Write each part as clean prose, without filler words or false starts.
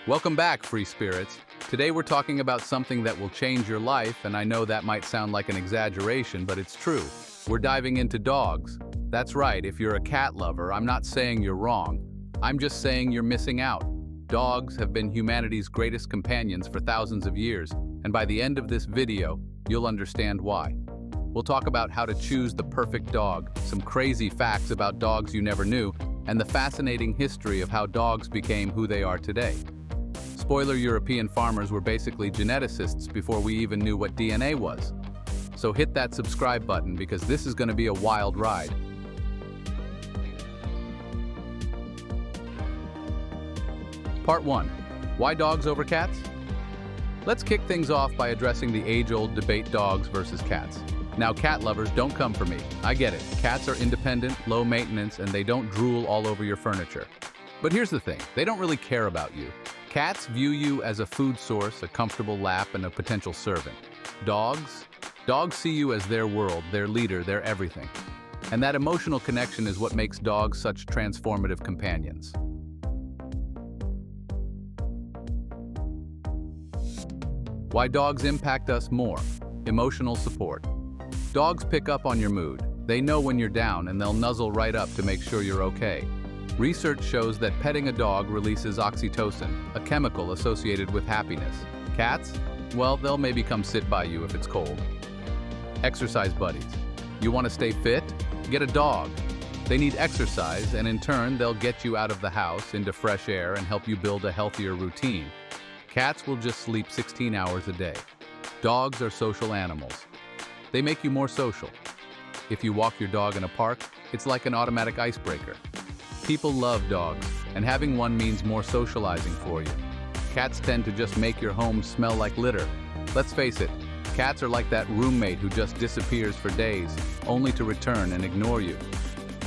Welcome back, free spirits. Today we're talking about something that will change your life, and I know that might sound like an exaggeration, but it's true. We're diving into dogs. That's right, if you're a cat lover, I'm not saying you're wrong. I'm just saying you're missing out. Dogs have been humanity's greatest companions for thousands of years, and by the end of this video, you'll understand why. We'll talk about how to choose the perfect dog, some crazy facts about dogs you never knew, and the fascinating history of how dogs became who they are today. Spoiler: European farmers were basically geneticists before we even knew what DNA was. So hit that subscribe button because this is going to be a wild ride. Part 1. Why dogs over cats? Let's kick things off by addressing the age-old debate: dogs versus cats. Now, cat lovers, don't come for me. I get it. Cats are independent, low maintenance, and they don't drool all over your furniture. But here's the thing, they don't really care about you. Cats view you as a food source, a comfortable lap, and a potential servant. Dogs see you as their world, their leader, their everything. And that emotional connection is what makes dogs such transformative companions. Why dogs impact us more. Emotional support. Dogs pick up on your mood. They know when you're down and they'll nuzzle right up to make sure you're okay. Research shows that petting a dog releases oxytocin, a chemical associated with happiness. Cats? Well, they'll maybe come sit by you if it's cold. Exercise buddies. You want to stay fit? Get a dog. They need exercise, and in turn, they'll get you out of the house, into fresh air, and help you build a healthier routine. Cats will just sleep 16 hours a day. Dogs are social animals. They make you more social. If you walk your dog in a park, it's like an automatic icebreaker. People love dogs, and having one means more socializing for you. Cats tend to just make your home smell like litter. Let's face it, cats are like that roommate who just disappears for days, only to return and ignore you.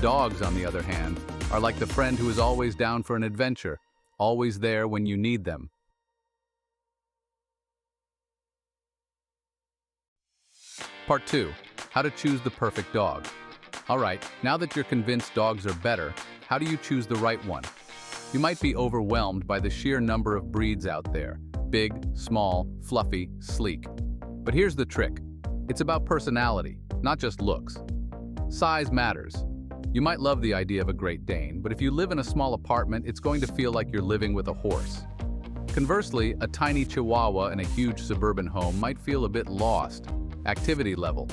Dogs, on the other hand, are like the friend who is always down for an adventure, always there when you need them. Part 2. How to choose the perfect dog. Alright, now that you're convinced dogs are better, how do you choose the right one? You might be overwhelmed by the sheer number of breeds out there. Big, small, fluffy, sleek. But here's the trick. It's about personality, not just looks. Size matters. You might love the idea of a Great Dane, but if you live in a small apartment, it's going to feel like you're living with a horse. Conversely, a tiny Chihuahua in a huge suburban home might feel a bit lost. Activity level.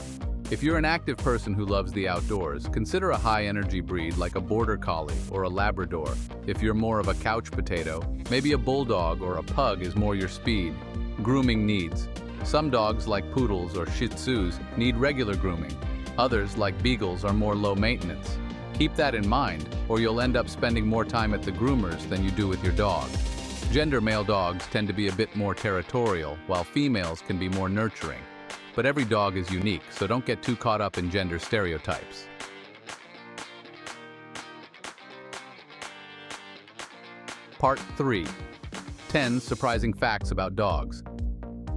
If you're an active person who loves the outdoors, consider a high-energy breed like a Border Collie or a Labrador. If you're more of a couch potato, maybe a Bulldog or a Pug is more your speed. Grooming needs. Some dogs, like Poodles or Shih Tzus, need regular grooming. Others, like Beagles, are more low maintenance. Keep that in mind, or you'll end up spending more time at the groomers than you do with your dog. Gender: male dogs tend to be a bit more territorial, while females can be more nurturing. But every dog is unique, so don't get too caught up in gender stereotypes. Part 3. 10 surprising facts about dogs.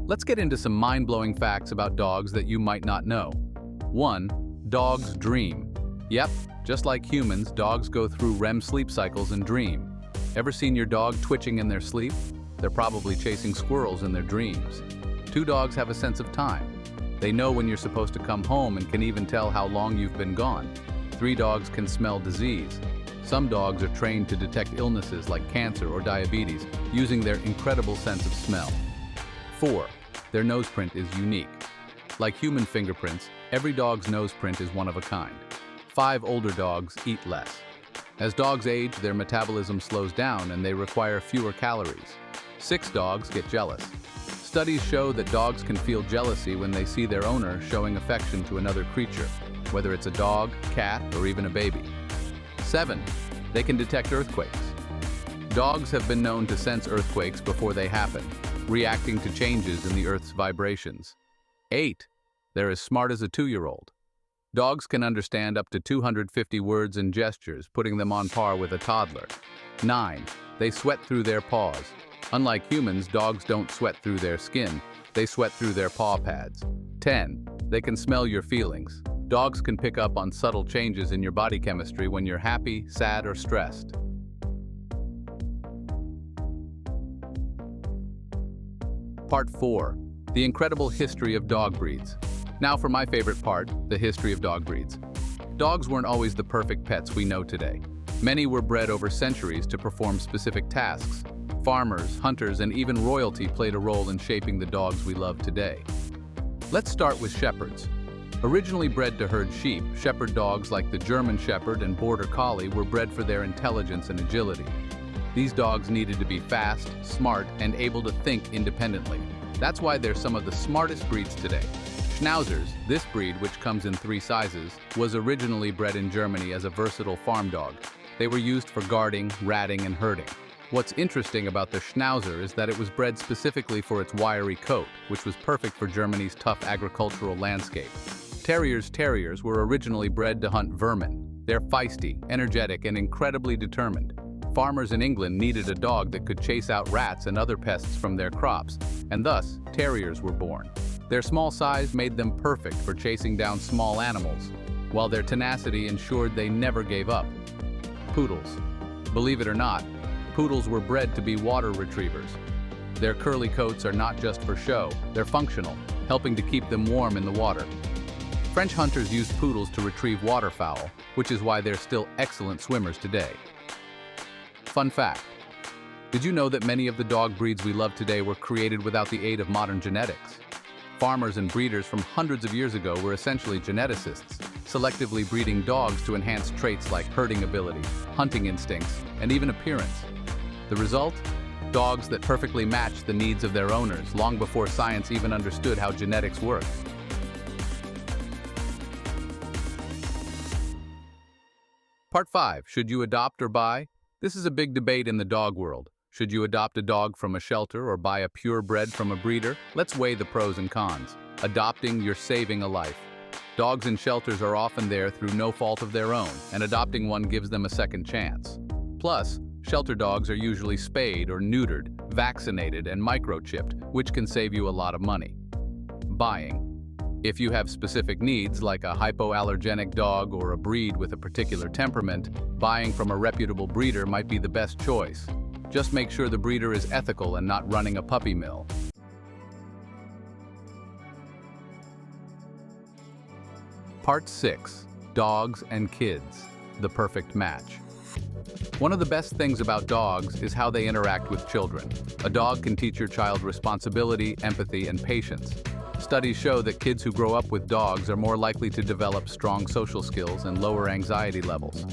Let's get into some mind-blowing facts about dogs that you might not know. 1. Dogs dream. Yep, just like humans, dogs go through REM sleep cycles and dream. Ever seen your dog twitching in their sleep? They're probably chasing squirrels in their dreams. 2 dogs have a sense of time. They know when you're supposed to come home and can even tell how long you've been gone. 3 dogs can smell disease. Some dogs are trained to detect illnesses like cancer or diabetes using their incredible sense of smell. 4. Their nose print is unique. Like human fingerprints, every dog's nose print is one of a kind. 5 older dogs eat less. As dogs age, their metabolism slows down and they require fewer calories. 6 dogs get jealous. Studies show that dogs can feel jealousy when they see their owner showing affection to another creature, whether it's a dog, cat, or even a baby. 7. They can detect earthquakes. Dogs have been known to sense earthquakes before they happen, reacting to changes in the Earth's vibrations. 8. They're as smart as a 2-year-old. Dogs can understand up to 250 words and gestures, putting them on par with a toddler. 9. They sweat through their paws. Unlike humans, dogs don't sweat through their skin, they sweat through their paw pads. 10. They can smell your feelings. Dogs can pick up on subtle changes in your body chemistry when you're happy, sad, or stressed. Part 4. The incredible history of dog breeds. Now for my favorite part, the history of dog breeds. Dogs weren't always the perfect pets we know today. Many were bred over centuries to perform specific tasks. Farmers, hunters, and even royalty played a role in shaping the dogs we love today. Let's start with shepherds. Originally bred to herd sheep, shepherd dogs like the German Shepherd and Border Collie were bred for their intelligence and agility. These dogs needed to be fast, smart, and able to think independently. That's why they're some of the smartest breeds today. Schnauzers, this breed, which comes in 3 sizes, was originally bred in Germany as a versatile farm dog. They were used for guarding, ratting, and herding. What's interesting about the Schnauzer is that it was bred specifically for its wiry coat, which was perfect for Germany's tough agricultural landscape. Terriers were originally bred to hunt vermin. They're feisty, energetic, and incredibly determined. Farmers in England needed a dog that could chase out rats and other pests from their crops, and thus, Terriers were born. Their small size made them perfect for chasing down small animals, while their tenacity ensured they never gave up. Poodles. Believe it or not, Poodles were bred to be water retrievers. Their curly coats are not just for show, they're functional, helping to keep them warm in the water. French hunters used Poodles to retrieve waterfowl, which is why they're still excellent swimmers today. Fun fact: did you know that many of the dog breeds we love today were created without the aid of modern genetics? Farmers and breeders from hundreds of years ago were essentially geneticists, selectively breeding dogs to enhance traits like herding ability, hunting instincts, and even appearance. The result? Dogs that perfectly match the needs of their owners long before science even understood how genetics worked. Part 5. Should you adopt or buy? This is a big debate in the dog world. Should you adopt a dog from a shelter or buy a purebred from a breeder? Let's weigh the pros and cons. Adopting, you're saving a life. Dogs in shelters are often there through no fault of their own, and adopting one gives them a second chance. Plus, shelter dogs are usually spayed or neutered, vaccinated, and microchipped, which can save you a lot of money. Buying. If you have specific needs, like a hypoallergenic dog or a breed with a particular temperament, buying from a reputable breeder might be the best choice. Just make sure the breeder is ethical and not running a puppy mill. Part 6. Dogs and Kids. The perfect match. One of the best things about dogs is how they interact with children. A dog can teach your child responsibility, empathy, and patience. Studies show that kids who grow up with dogs are more likely to develop strong social skills and lower anxiety levels.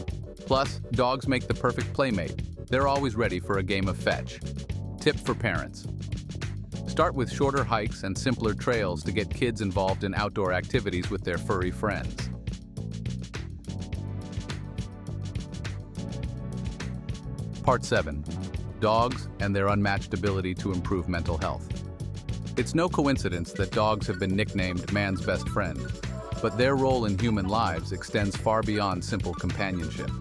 Plus, dogs make the perfect playmate. They're always ready for a game of fetch. Tip for parents: start with shorter hikes and simpler trails to get kids involved in outdoor activities with their furry friends. Part 7. Dogs and their unmatched ability to improve mental health. It's no coincidence that dogs have been nicknamed man's best friend, but their role in human lives extends far beyond simple companionship.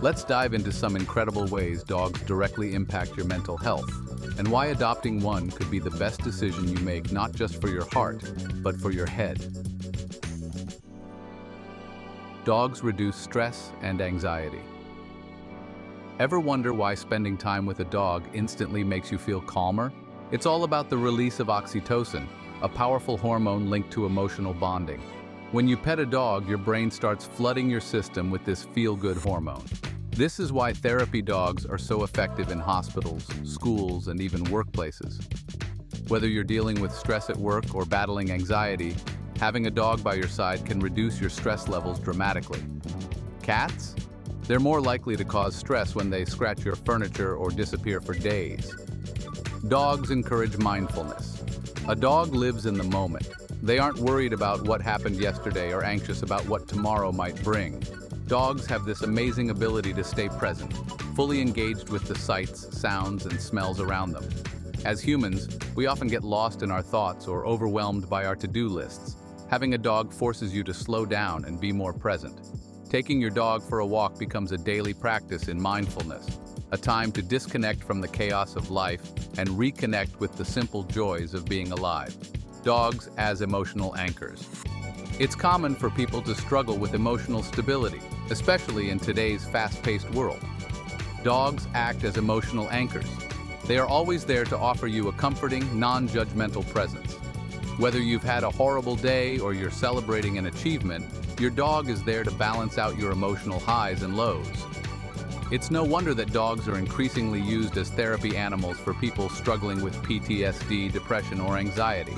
Let's dive into some incredible ways dogs directly impact your mental health, and why adopting one could be the best decision you make, not just for your heart, but for your head. Dogs reduce stress and anxiety. Ever wonder why spending time with a dog instantly makes you feel calmer? It's all about the release of oxytocin, a powerful hormone linked to emotional bonding. When you pet a dog, your brain starts flooding your system with this feel-good hormone. This is why therapy dogs are so effective in hospitals, schools, and even workplaces. Whether you're dealing with stress at work or battling anxiety, having a dog by your side can reduce your stress levels dramatically. Cats? They're more likely to cause stress when they scratch your furniture or disappear for days. Dogs encourage mindfulness. A dog lives in the moment. They aren't worried about what happened yesterday or anxious about what tomorrow might bring. Dogs have this amazing ability to stay present, fully engaged with the sights, sounds, and smells around them. As humans, we often get lost in our thoughts or overwhelmed by our to-do lists. Having a dog forces you to slow down and be more present. Taking your dog for a walk becomes a daily practice in mindfulness, a time to disconnect from the chaos of life and reconnect with the simple joys of being alive. Dogs as emotional anchors. It's common for people to struggle with emotional stability, especially in today's fast-paced world. Dogs act as emotional anchors. They are always there to offer you a comforting, non-judgmental presence. Whether you've had a horrible day or you're celebrating an achievement, your dog is there to balance out your emotional highs and lows. It's no wonder that dogs are increasingly used as therapy animals for people struggling with PTSD, depression, or anxiety.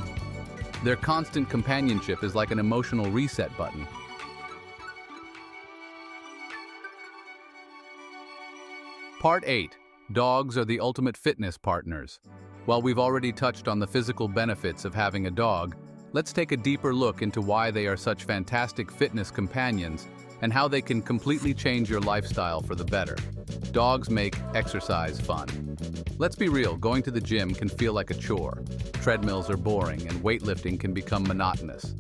Their constant companionship is like an emotional reset button. Part 8. Dogs are the ultimate fitness partners. While we've already touched on the physical benefits of having a dog, let's take a deeper look into why they are such fantastic fitness companions and how they can completely change your lifestyle for the better. Dogs make exercise fun. Let's be real, going to the gym can feel like a chore. Treadmills are boring and weightlifting can become monotonous.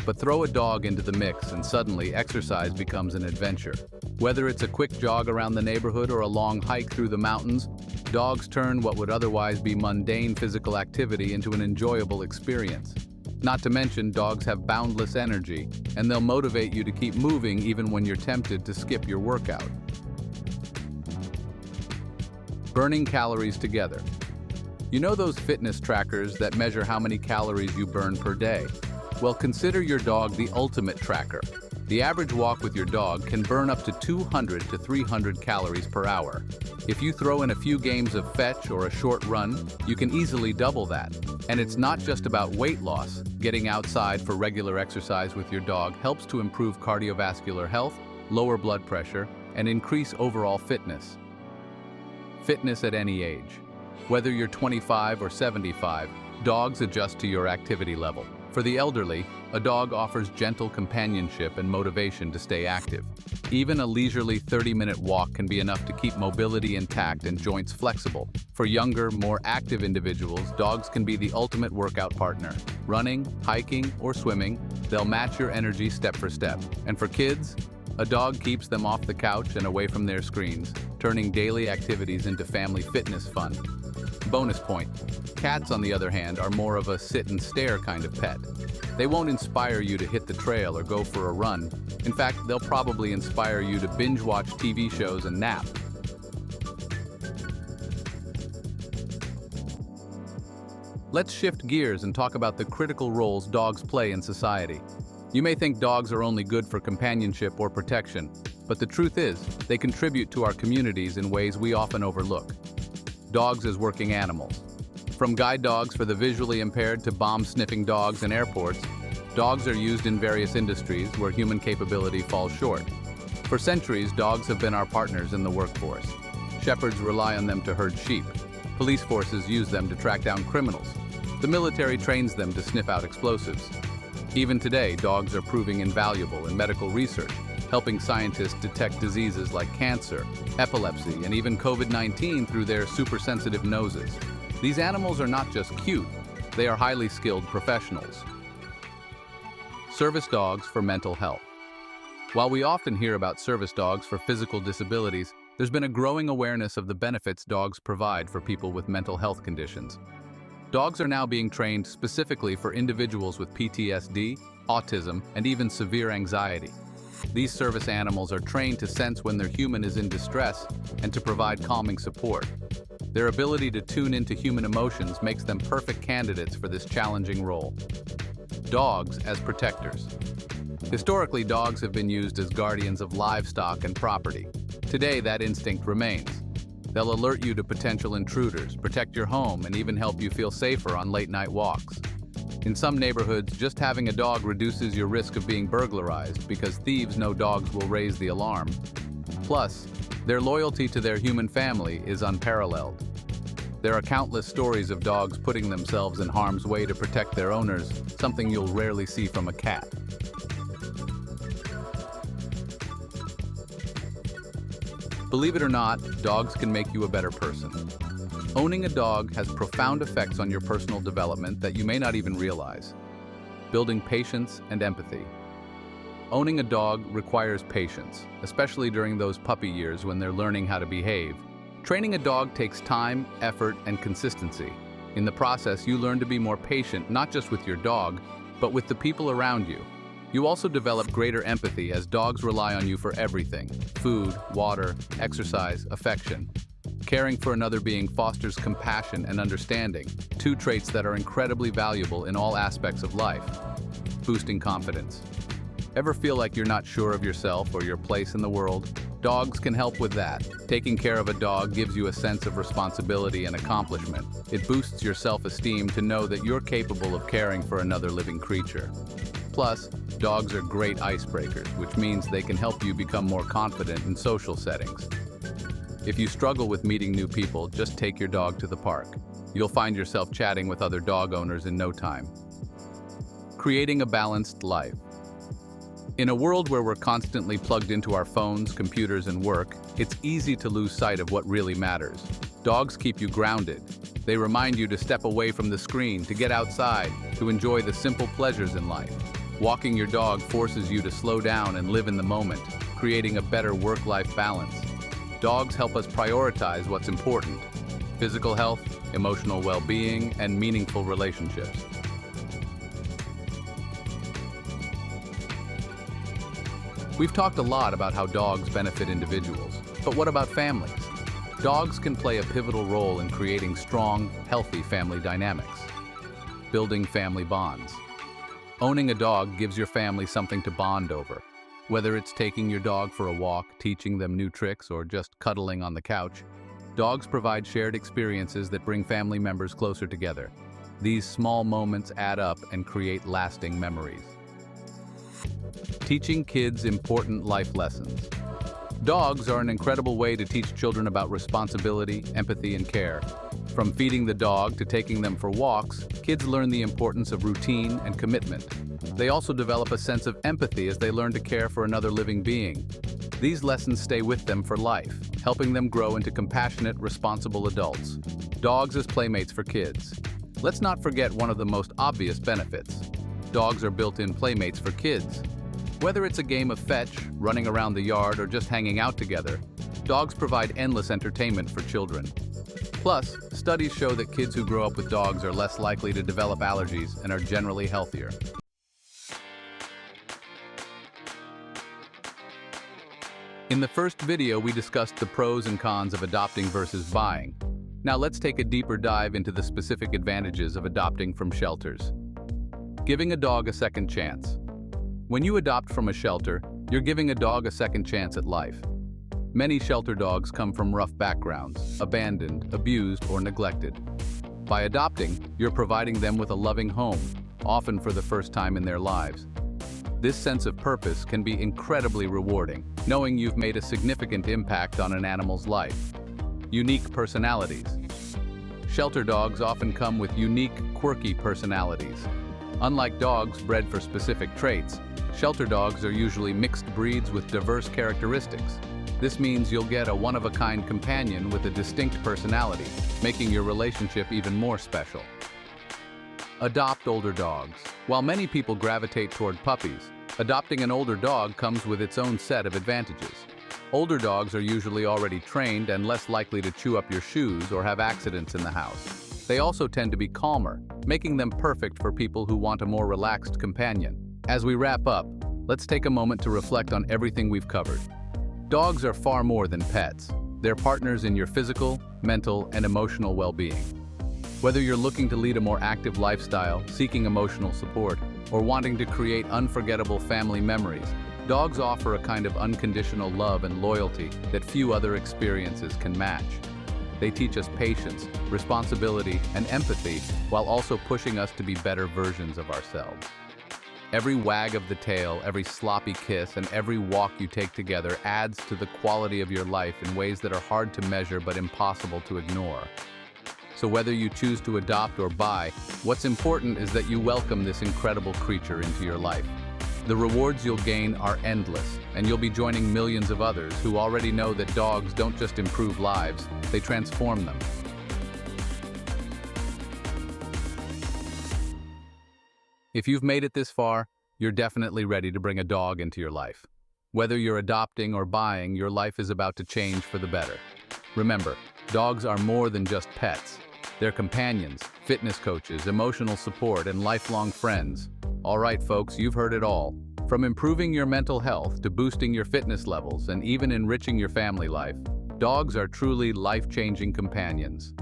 But throw a dog into the mix and suddenly exercise becomes an adventure. Whether it's a quick jog around the neighborhood or a long hike through the mountains, dogs turn what would otherwise be mundane physical activity into an enjoyable experience. Not to mention, dogs have boundless energy, and they'll motivate you to keep moving even when you're tempted to skip your workout. Burning calories together. You know those fitness trackers that measure how many calories you burn per day? Well, consider your dog the ultimate tracker. The average walk with your dog can burn up to 200 to 300 calories per hour. If you throw in a few games of fetch or a short run, you can easily double that. And it's not just about weight loss. Getting outside for regular exercise with your dog helps to improve cardiovascular health, lower blood pressure, and increase overall fitness. Fitness at any age. Whether you're 25 or 75, dogs adjust to your activity level. For the elderly, a dog offers gentle companionship and motivation to stay active. Even a leisurely 30-minute walk can be enough to keep mobility intact and joints flexible. For younger, more active individuals, dogs can be the ultimate workout partner. Running, hiking, or swimming, they'll match your energy step for step. And for kids, a dog keeps them off the couch and away from their screens, turning daily activities into family fitness fun. Bonus point. Cats, on the other hand, are more of a sit and stare kind of pet. They won't inspire you to hit the trail or go for a run. In fact, they'll probably inspire you to binge watch TV shows and nap. Let's shift gears and talk about the critical roles dogs play in society. You may think dogs are only good for companionship or protection, but the truth is, they contribute to our communities in ways we often overlook. Dogs as working animals. From guide dogs for the visually impaired to bomb-sniffing dogs in airports, dogs are used in various industries where human capability falls short. For centuries, dogs have been our partners in the workforce. Shepherds rely on them to herd sheep. Police forces use them to track down criminals. The military trains them to sniff out explosives. Even today, dogs are proving invaluable in medical research, helping scientists detect diseases like cancer, epilepsy, and even COVID-19 through their super-sensitive noses. These animals are not just cute, they are highly skilled professionals. Service dogs for mental health. While we often hear about service dogs for physical disabilities, there's been a growing awareness of the benefits dogs provide for people with mental health conditions. Dogs are now being trained specifically for individuals with PTSD, autism, and even severe anxiety. These service animals are trained to sense when their human is in distress and to provide calming support. Their ability to tune into human emotions makes them perfect candidates for this challenging role. Dogs as protectors. Historically, dogs have been used as guardians of livestock and property. Today, that instinct remains. They'll alert you to potential intruders, protect your home, and even help you feel safer on late-night walks. In some neighborhoods, just having a dog reduces your risk of being burglarized because thieves know dogs will raise the alarm. Plus, their loyalty to their human family is unparalleled. There are countless stories of dogs putting themselves in harm's way to protect their owners, something you'll rarely see from a cat. Believe it or not, dogs can make you a better person. Owning a dog has profound effects on your personal development that you may not even realize. Building patience and empathy. Owning a dog requires patience, especially during those puppy years when they're learning how to behave. Training a dog takes time, effort, and consistency. In the process, you learn to be more patient, not just with your dog, but with the people around you. You also develop greater empathy as dogs rely on you for everything: food, water, exercise, affection. Caring for another being fosters compassion and understanding, two traits that are incredibly valuable in all aspects of life. Boosting confidence. Ever feel like you're not sure of yourself or your place in the world? Dogs can help with that. Taking care of a dog gives you a sense of responsibility and accomplishment. It boosts your self-esteem to know that you're capable of caring for another living creature. Plus, dogs are great icebreakers, which means they can help you become more confident in social settings. If you struggle with meeting new people, just take your dog to the park. You'll find yourself chatting with other dog owners in no time. Creating a balanced life. In a world where we're constantly plugged into our phones, computers, and work, it's easy to lose sight of what really matters. Dogs keep you grounded. They remind you to step away from the screen, to get outside, to enjoy the simple pleasures in life. Walking your dog forces you to slow down and live in the moment, creating a better work-life balance. Dogs help us prioritize what's important: physical health, emotional well-being, and meaningful relationships. We've talked a lot about how dogs benefit individuals, but what about families? Dogs can play a pivotal role in creating strong, healthy family dynamics. Building family bonds. Owning a dog gives your family something to bond over. Whether it's taking your dog for a walk, teaching them new tricks, or just cuddling on the couch, dogs provide shared experiences that bring family members closer together. These small moments add up and create lasting memories. Teaching kids important life lessons. Dogs are an incredible way to teach children about responsibility, empathy, and care. From feeding the dog to taking them for walks, kids learn the importance of routine and commitment. They also develop a sense of empathy as they learn to care for another living being. These lessons stay with them for life, helping them grow into compassionate, responsible adults. Dogs as playmates for kids. Let's not forget one of the most obvious benefits. Dogs are built-in playmates for kids. Whether it's a game of fetch, running around the yard, or just hanging out together, dogs provide endless entertainment for children. Plus, studies show that kids who grow up with dogs are less likely to develop allergies and are generally healthier. In the first video, we discussed the pros and cons of adopting versus buying. Now let's take a deeper dive into the specific advantages of adopting from shelters. Giving a dog a second chance. When you adopt from a shelter, you're giving a dog a second chance at life. Many shelter dogs come from rough backgrounds, abandoned, abused, or neglected. By adopting, you're providing them with a loving home, often for the first time in their lives. This sense of purpose can be incredibly rewarding, knowing you've made a significant impact on an animal's life. Unique personalities. Shelter dogs often come with unique, quirky personalities. Unlike dogs bred for specific traits, shelter dogs are usually mixed breeds with diverse characteristics. This means you'll get a one-of-a-kind companion with a distinct personality, making your relationship even more special. Adopt older dogs. While many people gravitate toward puppies, adopting an older dog comes with its own set of advantages. Older dogs are usually already trained and less likely to chew up your shoes or have accidents in the house. They also tend to be calmer, making them perfect for people who want a more relaxed companion. As we wrap up, let's take a moment to reflect on everything we've covered. Dogs are far more than pets. They're partners in your physical, mental, and emotional well-being. Whether you're looking to lead a more active lifestyle, seeking emotional support, or wanting to create unforgettable family memories, dogs offer a kind of unconditional love and loyalty that few other experiences can match. They teach us patience, responsibility, and empathy while also pushing us to be better versions of ourselves. Every wag of the tail, every sloppy kiss, and every walk you take together adds to the quality of your life in ways that are hard to measure but impossible to ignore. So whether you choose to adopt or buy, what's important is that you welcome this incredible creature into your life. The rewards you'll gain are endless, and you'll be joining millions of others who already know that dogs don't just improve lives, they transform them. If you've made it this far, you're definitely ready to bring a dog into your life. Whether you're adopting or buying, your life is about to change for the better. Remember, dogs are more than just pets. They're companions, fitness coaches, emotional support, and lifelong friends. All right, folks, you've heard it all. From improving your mental health to boosting your fitness levels and even enriching your family life, Dogs are truly life-changing companions.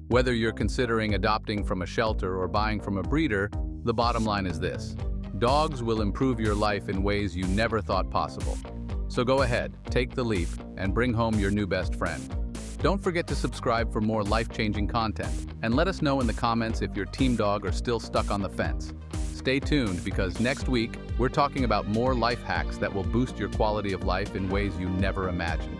Whether you're considering adopting from a shelter or buying from a breeder, the bottom line is this: dogs will improve your life in ways you never thought possible. So go ahead, take the leap, and bring home your new best friend. Don't forget to subscribe for more life-changing content, and let us know in the comments if your team dog are still stuck on the fence. Stay tuned, because next week, we're talking about more life hacks that will boost your quality of life in ways you never imagined.